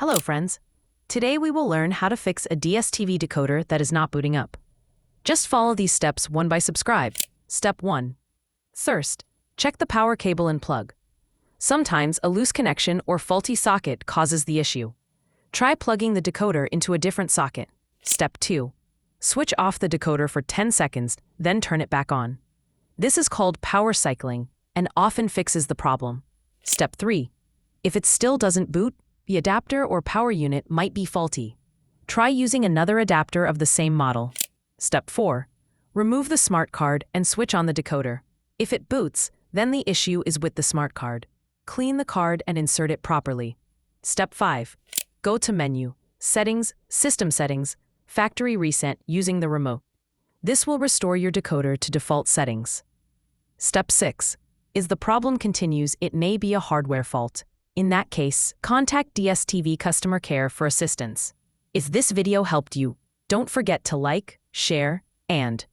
Hello, friends. Today we will learn how to fix a DStv decoder that is not booting up. Just follow these steps one by subscribe. Step 1. First, check the power cable and plug. Sometimes a loose connection or faulty socket causes the issue. Try plugging the decoder into a different socket. Step 2. Switch off the decoder for 10 seconds, then turn it back on. This is called power cycling and often fixes the problem. Step 3. If it still doesn't boot, the adapter or power unit might be faulty. Try using another adapter of the same model. Step 4. Remove the smart card and switch on the decoder. If it boots, then the issue is with the smart card. Clean the card and insert it properly. Step 5. Go to Menu, Settings, System Settings, Factory Reset using the remote. This will restore your decoder to default settings. Step 6. If the problem continues, it may be a hardware fault. In that case, contact DStv customer care for assistance. If this video helped you, don't forget to like, share, and